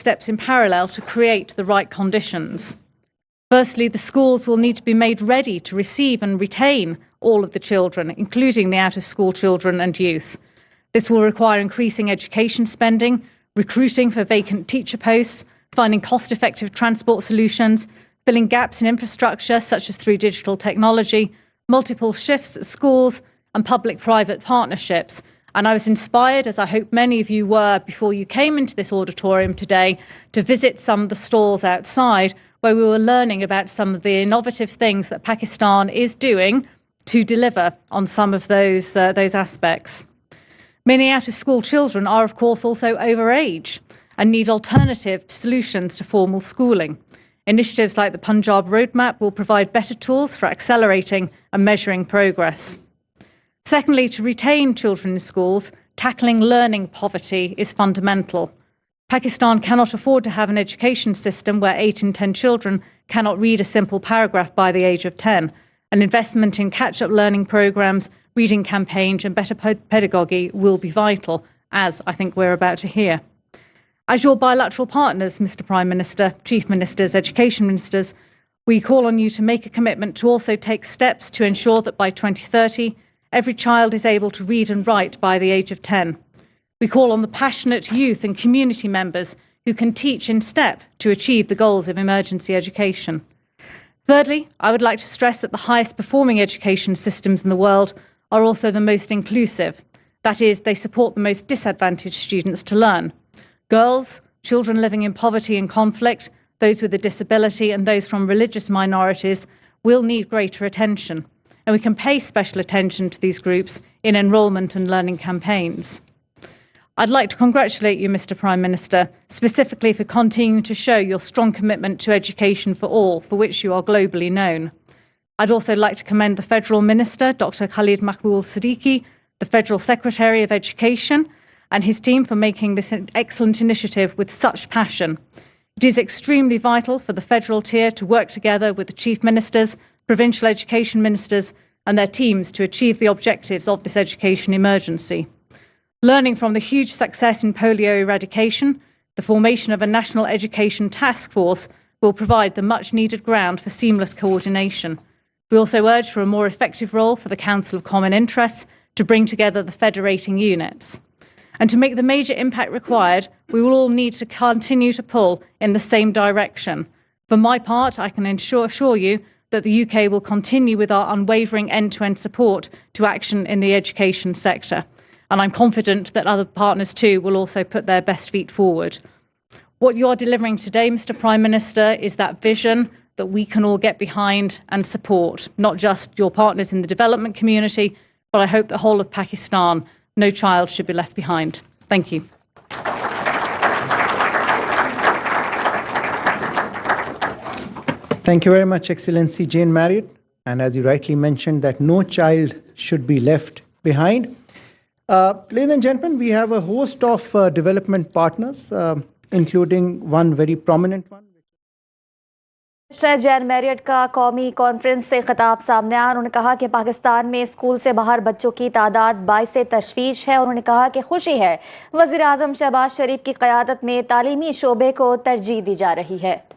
steps in parallel to create the right conditions. Firstly, the schools will need to be made ready to receive and retain all of the children, including the out-of-school children and youth. This will require increasing education spending, recruiting for vacant teacher posts, finding cost-effective transport solutions, filling gaps in infrastructure such as through digital technology, multiple shifts at schools, and public-private partnerships. And I was inspired, as I hope many of you were before you came into this auditorium today, to visit some of the stalls outside where we were learning about some of the innovative things that Pakistan is doing to deliver on some of those aspects. Many out-of-school children are, of course, also overage and need alternative solutions to formal schooling. Initiatives like the Punjab Roadmap will provide better tools for accelerating and measuring progress. Secondly, to retain children in schools, tackling learning poverty is fundamental. Pakistan cannot afford to have an education system where 8 in 10 children cannot read a simple paragraph by the age of 10. An investment in catch-up learning programs, reading campaigns and better pedagogy will be vital, as I think we're about to hear. As your bilateral partners, Mr. Prime Minister, Chief Ministers, Education Ministers, we call on you to make a commitment to also take steps to ensure that by 2030, every child is able to read and write by the age of 10. We call on the passionate youth and community members who can teach in step to achieve the goals of emergency education. Thirdly, I would like to stress that the highest performing education systems in the world are also the most inclusive. That is, they support the most disadvantaged students to learn. Girls, children living in poverty and conflict, those with a disability and those from religious minorities will need greater attention. And we can pay special attention to these groups in enrolment and learning campaigns. I'd like to congratulate you, Mr. Prime Minister, specifically for continuing to show your strong commitment to education for all, for which you are globally known. I'd also like to commend the Federal Minister, Dr. Khalid Maqbool Siddiqui, the Federal Secretary of Education, and his team for making this an excellent initiative with such passion. It is extremely vital for the federal tier to work together with the Chief Ministers, Provincial Education Ministers, and their teams to achieve the objectives of this education emergency. Learning from the huge success in polio eradication, the formation of a national education task force will provide the much-needed ground for seamless coordination. We also urge for a more effective role for the Council of Common Interests to bring together the federating units. And to make the major impact required, we will all need to continue to pull in the same direction. For my part, I can assure you that the UK will continue with our unwavering end-to-end support to action in the education sector. And I'm confident that other partners too will also put their best feet forward. What you are delivering today, Mr. Prime Minister, is that vision that we can all get behind and support, not just your partners in the development community, but I hope the whole of Pakistan. No child should be left behind. Thank you. Thank you very much, Excellency Jane Marriott. And as you rightly mentioned, that no child should be left behind. Ladies and gentlemen, we have a host of development partners, including one very prominent one. Jain Marriott का कौमी conference से खिताब सामने आया। उन्होंने कहा कि पाकिस्तान में स्कूल से बाहर बच्चों की तादाद बाइस तशवीश है। उन्होंने कहा कि खुशी है वज़ीर आज़म शहबाज शरीफ की क़यादत में तालीमी शोबे को तरजीह दी जा रही है।